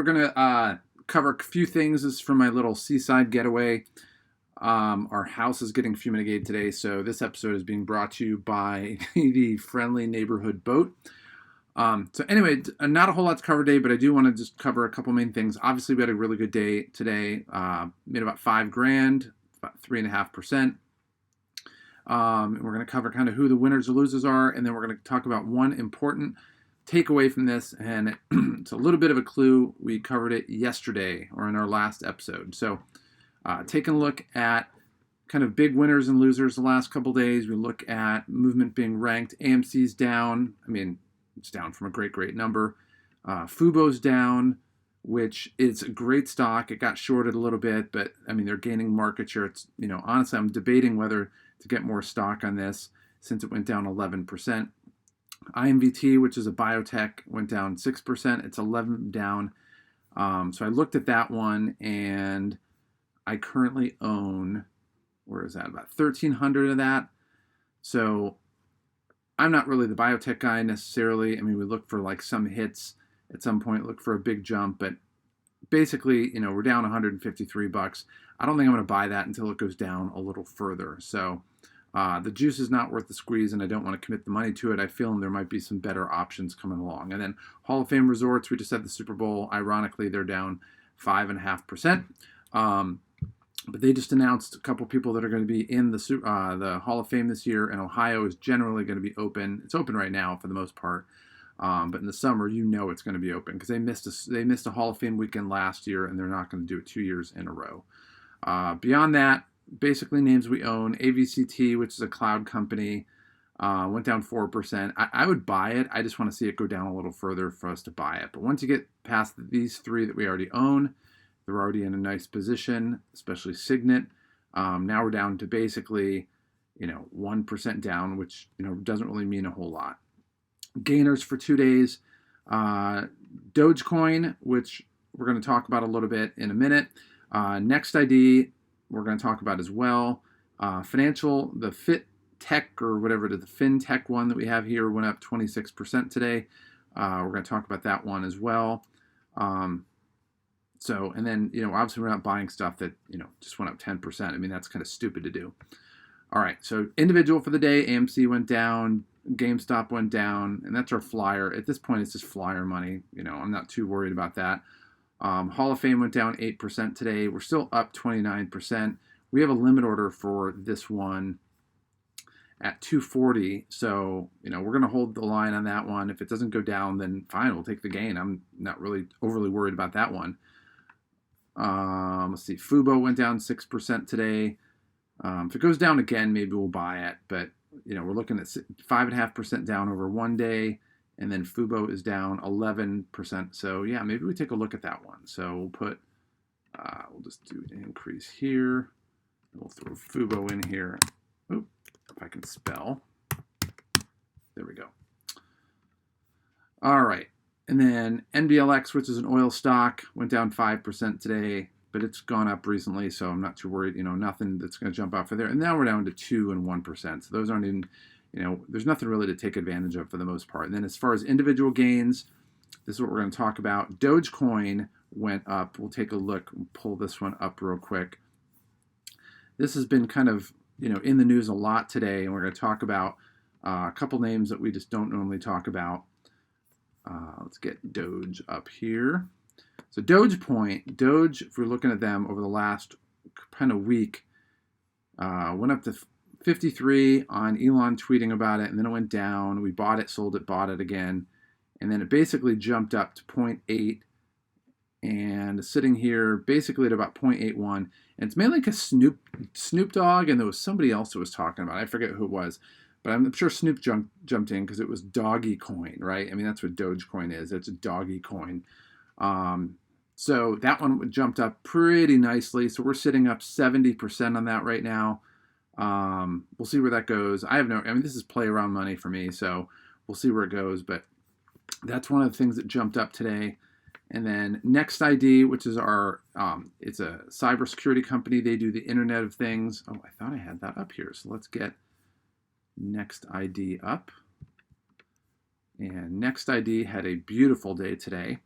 we're going to cover a few things. This is from my little seaside getaway. Our house is getting fumigated today, so this episode is being brought to you by the Friendly Neighborhood Boat. So anyway, not a whole lot to cover today, but I do want to just cover a couple main things. Obviously, we had a really good day today. Made about $5,000, about 3.5%. We're going to cover kind of who the winners or losers are, and then we're going to talk about one important takeaway from this, and it's a little bit of a clue. We covered it yesterday or in our last episode. So taking a look at kind of big winners and losers the last couple days, we look at movement being ranked. AMC's down. I mean, it's down from a great number. Fubo's down, which is a great stock. It got shorted a little bit, but I mean, they're gaining market share. It's, honestly, I'm debating whether to get more stock on this since it went down 11%. IMVT, which is a biotech, went down 6%. It's 11 down. So I looked at that one, and I currently own, where is that? About 1,300 of that. So I'm not really the biotech guy necessarily. I mean, we look for like some hits at some point, look for a big jump, but basically, we're down $153. I don't think I'm going to buy that until it goes down a little further. So the juice is not worth the squeeze, and I don't want to commit the money to it. I feel there might be some better options coming along. And then Hall of Fame Resorts, we just had the Super Bowl. Ironically, they're down 5.5%. But they just announced a couple people that are going to be in the Hall of Fame this year, and Ohio is generally going to be open. It's open right now for the most part. But in the summer, it's going to be open because they missed a Hall of Fame weekend last year, and they're not going to do it 2 years in a row. Beyond that, basically names we own. AVCT, which is a cloud company, went down 4%. I would buy it. I just want to see it go down a little further for us to buy it. But once you get past these three that we already own, they're already in a nice position, especially Signet. Now we're down to basically, 1% down, which, doesn't really mean a whole lot. Gainers for 2 days. Dogecoin, which we're going to talk about a little bit in a minute. NextID, we're going to talk about as well. Financial, the Fit Tech or whatever it is, the FinTech one that we have here went up 26% today. We're going to talk about that one as well. And then, obviously we're not buying stuff that, just went up 10%. I mean, that's kind of stupid to do. All right. So individual for the day, AMC went down, GameStop went down, and that's our flyer. At this point, it's just flyer money. I'm not too worried about that. Hall of Fame went down 8% today. We're still up 29%. We have a limit order for this one at 240. So, we're going to hold the line on that one. If it doesn't go down, then fine, we'll take the gain. I'm not really overly worried about that one. Let's see. Fubo went down 6% today. If it goes down again, maybe we'll buy it. But, we're looking at 5.5% down over 1 day. And then Fubo is down 11%. So, yeah, maybe we take a look at that one. So we'll put, we'll just do an increase here. We'll throw Fubo in here. Oop, if I can spell. There we go. All right. And then NBLX, which is an oil stock, went down 5% today, but it's gone up recently, so I'm not too worried. Nothing that's going to jump off of there. And now we're down to 2 and 1%. So those aren't even, there's nothing really to take advantage of for the most part. And then as far as individual gains, this is what we're going to talk about. Dogecoin went up. We'll take a look and pull this one up real quick. This has been kind of, in the news a lot today, and we're going to talk about a couple names that we just don't normally talk about. Let's get Doge up here. So Doge, if we're looking at them over the last kind of week, went up to 53 on Elon tweeting about it, and then it went down. We bought it, sold it, bought it again, and then it basically jumped up to 0.8 and sitting here basically at about 0.81. And it's mainly because Snoop Dogg, and there was somebody else who was talking about it. I forget who it was. But I'm sure Snoop jumped in because it was doggy coin, right? I mean, that's what Dogecoin is. It's a doggy coin. So that one jumped up pretty nicely. So we're sitting up 70% on that right now. We'll see where that goes. This is play around money for me, so we'll see where it goes. But that's one of the things that jumped up today. And then NextID, which is our, it's a cybersecurity company. They do the Internet of Things. Oh, I thought I had that up here. So let's get NextID up. And NextID had a beautiful day today.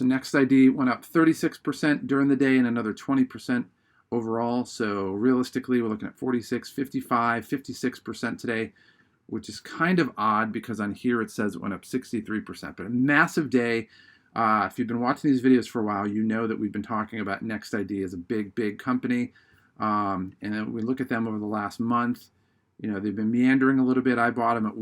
So NextID went up 36% during the day and another 20% overall. So realistically, we're looking at 46, 55, 56% today, which is kind of odd because on here it says it went up 63%. But a massive day. If you've been watching these videos for a while, you know that we've been talking about NextID as a big, big company. And then we look at them over the last month. They've been meandering a little bit. I bought them at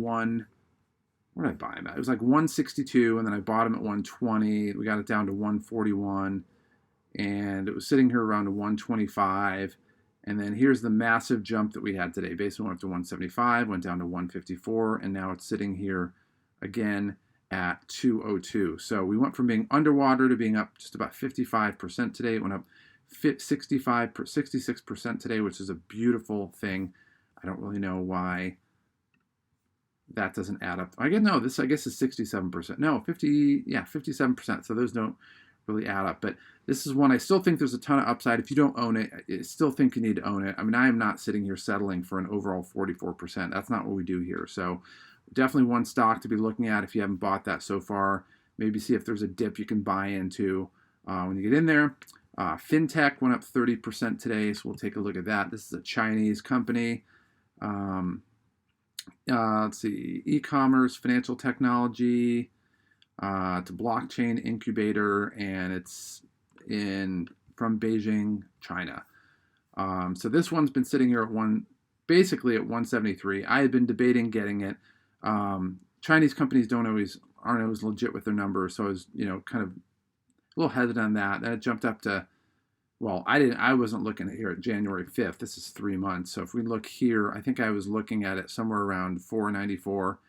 where did I buy them at? It was like 162, and then I bought them at 120. We got it down to 141, and it was sitting here around 125. And then here's the massive jump that we had today. Basically went up to 175, went down to 154, and now it's sitting here again at 202. So we went from being underwater to being up just about 55% today. It went up 66% today, which is a beautiful thing. I don't really know why that doesn't add up. I guess is 67%. No, 57%. So those don't really add up. But this is one I still think there's a ton of upside. If you don't own it, I still think you need to own it. I mean, I am not sitting here settling for an overall 44%. That's not what we do here. So definitely one stock to be looking at if you haven't bought that so far. Maybe see if there's a dip you can buy into when you get in there. FinTech went up 30% today, so we'll take a look at that. This is a Chinese company. Let's see, e-commerce, financial technology, to blockchain incubator, and it's from Beijing, China. So this one's been sitting here at basically at 173. I had been debating getting it. Chinese companies aren't always legit with their numbers, so I was kind of a little hesitant on that. Then it jumped up to, I wasn't looking at here at January 5th. This is 3 months. So if we look here, I think I was looking at it somewhere around 494,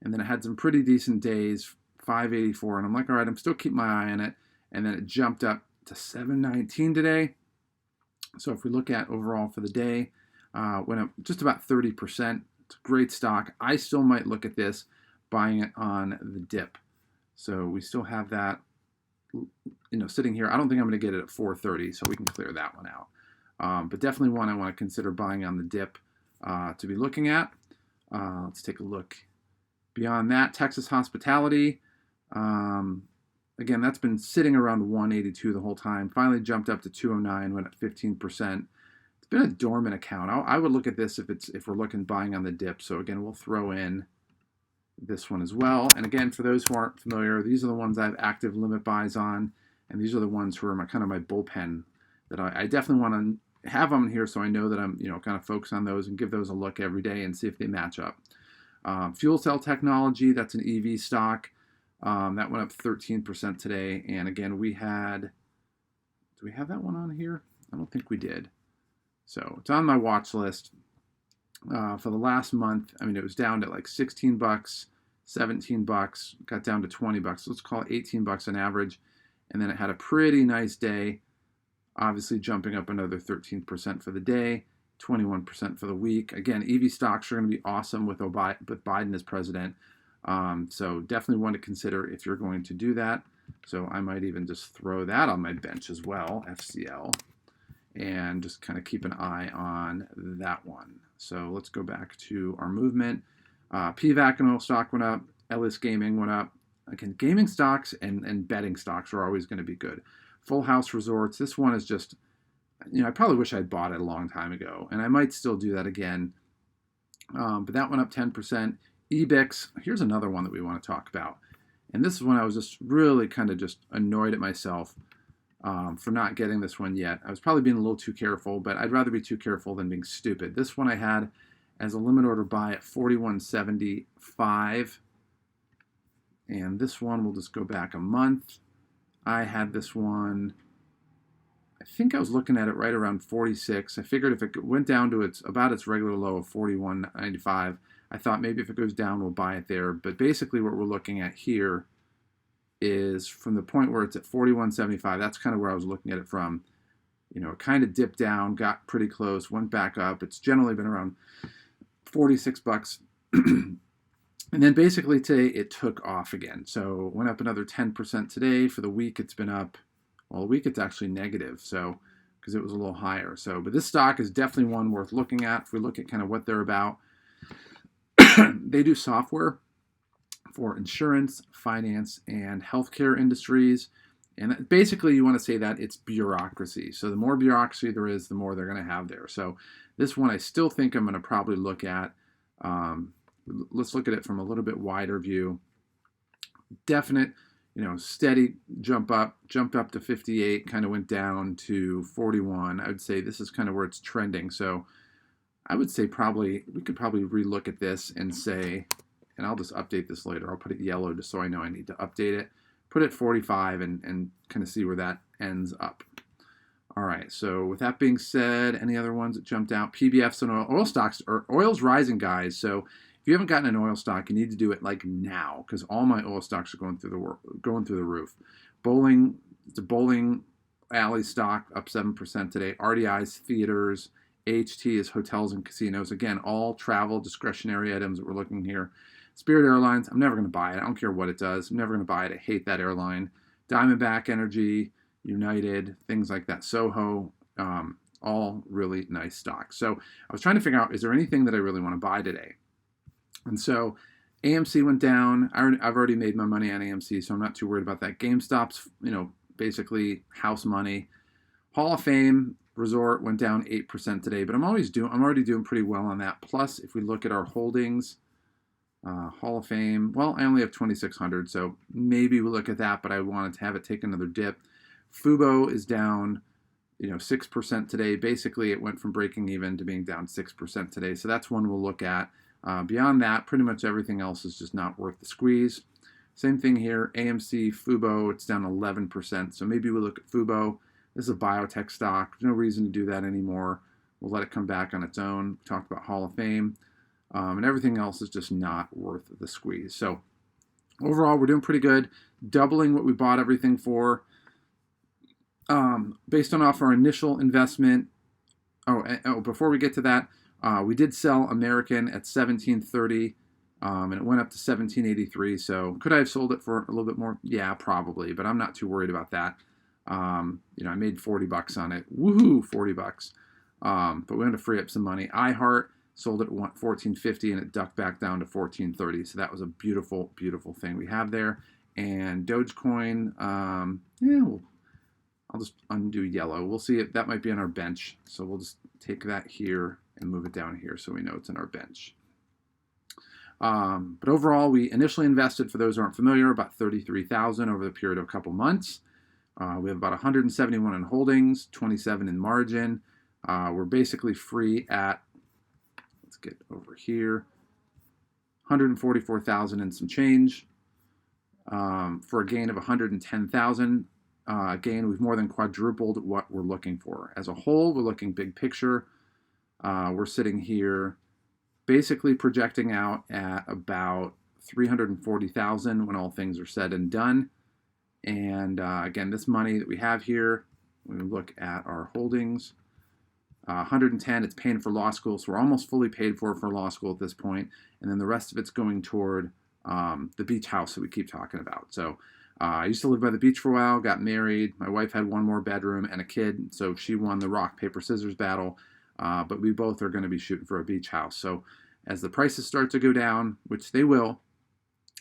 and then it had some pretty decent days, 584, and I'm like, all right, I'm still keeping my eye on it. And then it jumped up to 719 today. So if we look at overall for the day, went up just about 30%. It's a great stock. I still might look at this, buying it on the dip. So we still have that, sitting here. I don't think I'm going to get it at 430, so we can clear that one out. But definitely one I want to consider buying on the dip to be looking at. Let's take a look beyond that. Texas Hospitality. Again, that's been sitting around 182 the whole time. Finally jumped up to 209, went at 15%. It's been a dormant account. I would look at this if we're looking buying on the dip. So again, we'll throw in this one as well. And again, for those who aren't familiar, these are the ones I have active limit buys on, and these are the ones who are my bullpen that I definitely want to have them here, so I know that I'm kind of focused on those and give those a look every day and see if they match up. Fuel cell technology, that's an EV stock. That went up 13% today. And again, do we have that one on here? I don't think we did. So it's on my watch list. For the last month, it was down to like 16 bucks, 17 bucks, got down to 20 bucks. So let's call it 18 bucks on average. And then it had a pretty nice day, obviously jumping up another 13% for the day, 21% for the week. Again, EV stocks are going to be awesome with Biden as president. So definitely one to consider if you're going to do that. So I might even just throw that on my bench as well, FCL, and just kind of keep an eye on that one. So let's go back to our movement. PVAC and oil stock went up. Ellis Gaming went up. Again, gaming stocks and betting stocks are always going to be good. Full House Resorts. This one is just, I probably wish I'd bought it a long time ago, and I might still do that again. But that went up 10%. EBIX, here's another one that we want to talk about. And this is when I was just really kind of just annoyed at myself for not getting this one yet. I was probably being a little too careful, but I'd rather be too careful than being stupid. This one I had as a limit order buy at 41.75. And this one, we'll just go back a month. I had this one, I think I was looking at it right around 46. I figured if it went down to about its regular low of 41.95, I thought maybe if it goes down, we'll buy it there. But basically what we're looking at here is from the point where it's at 41.75, that's kind of where I was looking at it from. It kind of dipped down, got pretty close, went back up. It's generally been around 46 bucks. And then basically today it took off again. So went up another 10% today. For the week it's been up. Well, the week it's actually negative, so because it was a little higher. So, but this stock is definitely one worth looking at. If we look at kind of what they're about, they do software for insurance, finance, and healthcare industries. And basically, you want to say that it's bureaucracy. So the more bureaucracy there is, the more they're going to have there. So this one, I still think I'm going to probably look at. Let's look at it from a little bit wider view. Definite, steady jump up, jumped up to 58, kind of went down to 41. I would say this is kind of where it's trending. So I would say we could probably relook at this and say, and I'll just update this later. I'll put it yellow just so I know I need to update it. Put it 45 and kind of see where that ends up. All right, so with that being said, any other ones that jumped out? PBFs and oil stocks, or oil's rising, guys. So if you haven't gotten an oil stock, you need to do it like now, because all my oil stocks are going through the roof. It's a bowling alley stock, up 7% today. RDI's theaters, AHT is hotels and casinos. Again, all travel discretionary items that we're looking here. Spirit Airlines, I'm never going to buy it. I don't care what it does. I'm never going to buy it. I hate that airline. Diamondback Energy, United, things like that. Soho, all really nice stocks. So I was trying to figure out, is there anything that I really want to buy today? And so AMC went down. I've already made my money on AMC, so I'm not too worried about that. GameStop's, basically house money. Hall of Fame Resort went down 8% today, but I'm already doing pretty well on that. Plus, if we look at our holdings, Hall of Fame, well, I only have 2,600, so maybe we'll look at that, but I wanted to have it take another dip. Fubo is down, 6% today. Basically, it went from breaking even to being down 6% today, so that's one we'll look at. Beyond that, pretty much everything else is just not worth the squeeze. Same thing here, AMC, Fubo, it's down 11%, so maybe we'll look at Fubo. This is a biotech stock. There's no reason to do that anymore. We'll let it come back on its own. We talked about Hall of Fame. And everything else is just not worth the squeeze. So overall, we're doing pretty good, doubling what we bought everything for. Based on off our initial investment. Before we get to that, we did sell American at $17.30, and it went up to $17.83. So could I have sold it for a little bit more? Yeah, probably, but I'm not too worried about that. I made $40 on it. Woohoo, $40. But we wanted to free up some money. iHeart sold it at $14.50 and it ducked back down to $14.30. So that was a beautiful, beautiful thing we have there. And Dogecoin, I'll just undo yellow. We'll see it. That might be on our bench. So we'll just take that here and move it down here so we know it's in our bench. But overall, we initially invested, for those who aren't familiar, about $33,000 over the period of a couple months. We have about 171 in holdings, 27 in margin. We're basically free at, let's get over here, 144,000 and some change, for a gain of 110,000. Again, we've more than quadrupled what we're looking for. As a whole, we're looking big picture. We're sitting here basically projecting out at about 340,000 when all things are said and done. And again, this money that we have here, when we look at our holdings, 110, it's paying for law school, so we're almost fully paid for law school at this point. And then the rest of it's going toward the beach house that we keep talking about. So I used to live by the beach for a while, got married. My wife had one more bedroom and a kid, so she won the rock, paper, scissors battle. But we both are going to be shooting for a beach house. So as the prices start to go down, which they will,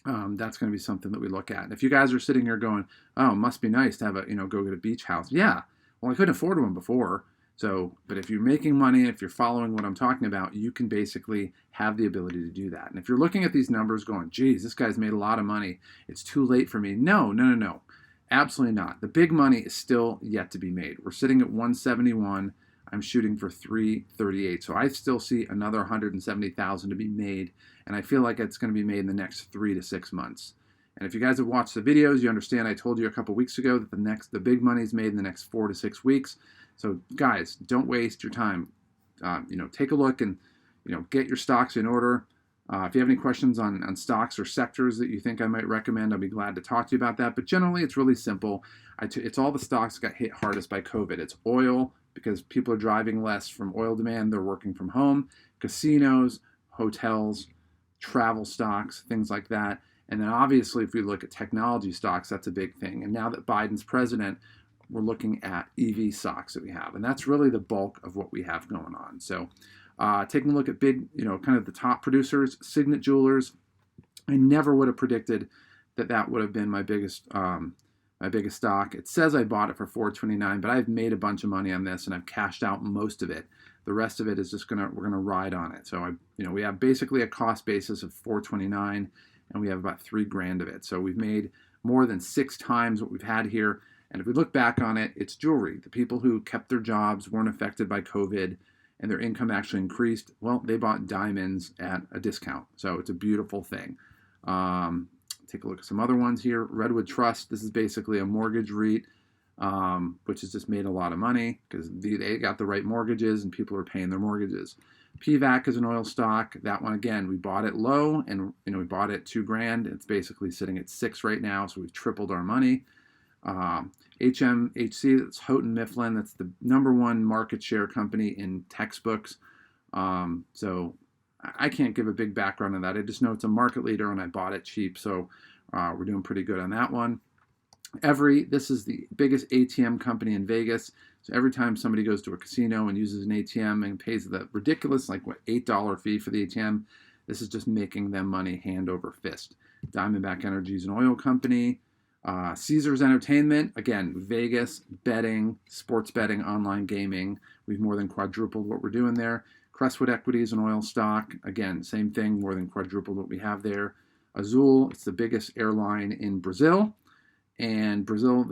that's going to be something that we look at. And if you guys are sitting here going, oh, it must be nice to have go get a beach house. Yeah, well, I couldn't afford one before. So, but if you're making money, if you're following what I'm talking about, you can basically have the ability to do that. And if you're looking at these numbers going, geez, this guy's made a lot of money, it's too late for me. No. Absolutely not. The big money is still yet to be made. We're sitting at 171. I'm shooting for 338. So I still see another 170,000 to be made. And I feel like it's going to be made in the next 3 to 6 months. And if you guys have watched the videos, you understand I told you a couple weeks ago that the big money is made in the next 4 to 6 weeks. So guys, don't waste your time. Take a look and, get your stocks in order. If you have any questions on stocks or sectors that you think I might recommend, I'll be glad to talk to you about that. But generally, it's really simple. It's all the stocks that got hit hardest by COVID. It's oil, because people are driving less from oil demand. They're working from home. Casinos, hotels, travel stocks, things like that. And then obviously, if we look at technology stocks, that's a big thing. And now that Biden's president, we're looking at EV stocks that we have. And that's really the bulk of what we have going on. So taking a look at big, kind of the top producers, Signet Jewelers, I never would have predicted that would have been my biggest my biggest stock. It says I bought it for $4.29, but I've made a bunch of money on this and I've cashed out most of it. The rest of it is just we're gonna ride on it. So we have basically a cost basis of $4.29, and we have about $3,000 of it. So we've made more than 6 times what we've had here. And if we look back on it, it's jewelry. The people who kept their jobs, weren't affected by COVID, and their income actually increased, well, they bought diamonds at a discount. So it's a beautiful thing. Take a look at some other ones here. Redwood Trust, this is basically a mortgage REIT, which has just made a lot of money because they got the right mortgages and people are paying their mortgages. PVAC is an oil stock. That one, again, we bought it low, and we bought it $2,000. It's basically sitting at 6 right now, so we've tripled our money. HMHC, that's Houghton Mifflin. That's the #1 market share company in textbooks. So I can't give a big background on that. I just know it's a market leader and I bought it cheap. So we're doing pretty good on that one. This is the biggest ATM company in Vegas. So every time somebody goes to a casino and uses an ATM and pays the ridiculous, $8 fee for the ATM, this is just making them money hand over fist. Diamondback Energy is an oil company. Caesars Entertainment, again, Vegas, betting, sports betting, online gaming. We've more than quadrupled what we're doing there. Crestwood Equity is an oil stock. Again, same thing, more than quadrupled what we have there. Azul, it's the biggest airline in Brazil. And Brazil,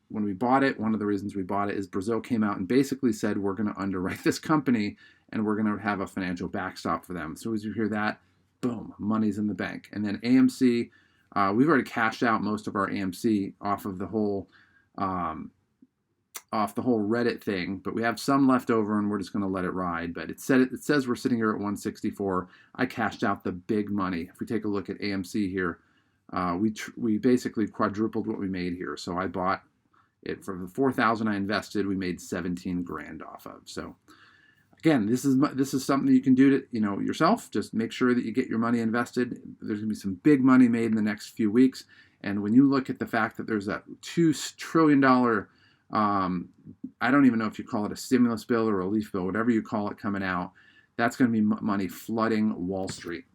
when we bought it, one of the reasons we bought it is Brazil came out and basically said, we're going to underwrite this company and we're going to have a financial backstop for them. So as you hear that, boom, money's in the bank. And then AMC, we've already cashed out most of our AMC off of the whole Reddit thing, but we have some left over and we're just going to let it ride. But it says we're sitting here at 164. I cashed out the big money. If we take a look at AMC here, we basically quadrupled what we made here. So I bought it for the $4,000 I invested. We made $17,000 off of. So again, this is something you can do to yourself. Just make sure that you get your money invested. There's gonna be some big money made in the next few weeks. And when you look at the fact that there's a $2 trillion, I don't even know if you call it a stimulus bill or a relief bill, whatever you call it, coming out, that's going to be money flooding Wall Street.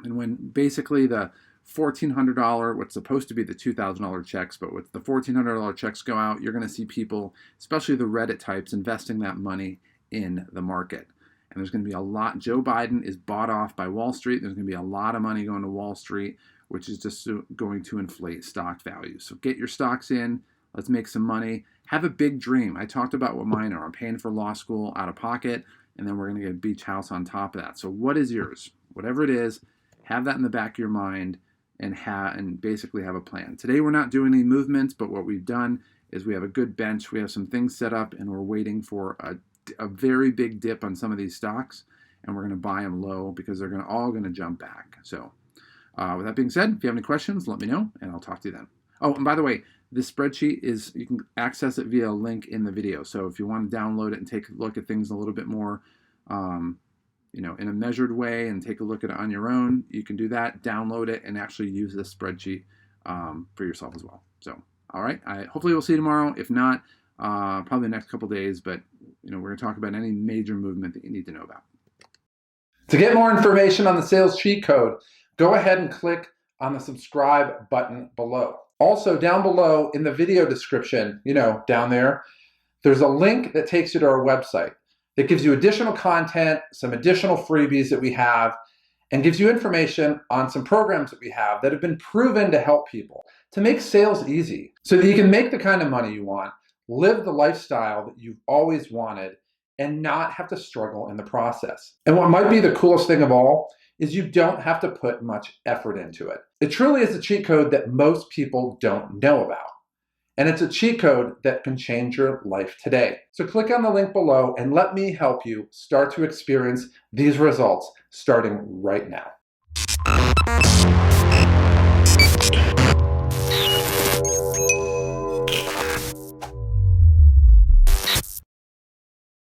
And when basically the $1,400, what's supposed to be the $2,000 checks, but with the $1,400 checks go out, you're going to see people, especially the Reddit types, investing that money in the market. And there's going to be a lot. Joe Biden is bought off by Wall Street. There's going to be a lot of money going to Wall Street, which is just going to inflate stock values. So get your stocks in. Let's make some money. Have a big dream. I talked about what mine are. I'm paying for law school out of pocket, and then we're going to get a beach house on top of that. So what is yours? Whatever it is, have that in the back of your mind and basically have a plan. Today we're not doing any movements, but what we've done is we have a good bench. We have some things set up, and we're waiting for a very big dip on some of these stocks, and we're going to buy them low because they're all going to jump back. So with that being said, if you have any questions, let me know, and I'll talk to you then. Oh, and by the way, this spreadsheet you can access it via a link in the video. So if you want to download it and take a look at things a little bit more, in a measured way and take a look at it on your own, you can do that, download it, and actually use this spreadsheet for yourself as well. So, all right, hopefully we'll see you tomorrow. If not, probably the next couple days, but we're going to talk about any major movement that you need to know about. To get more information on the sales cheat code, go ahead and click on the subscribe button below. Also, down below in the video description, down there, there's a link that takes you to our website that gives you additional content, some additional freebies that we have, and gives you information on some programs that we have that have been proven to help people to make sales easy so that you can make the kind of money you want, live the lifestyle that you've always wanted, and not have to struggle in the process. And what might be the coolest thing of all is you don't have to put much effort into it. It truly is a cheat code that most people don't know about. And it's a cheat code that can change your life today. So click on the link below and let me help you start to experience these results starting right now.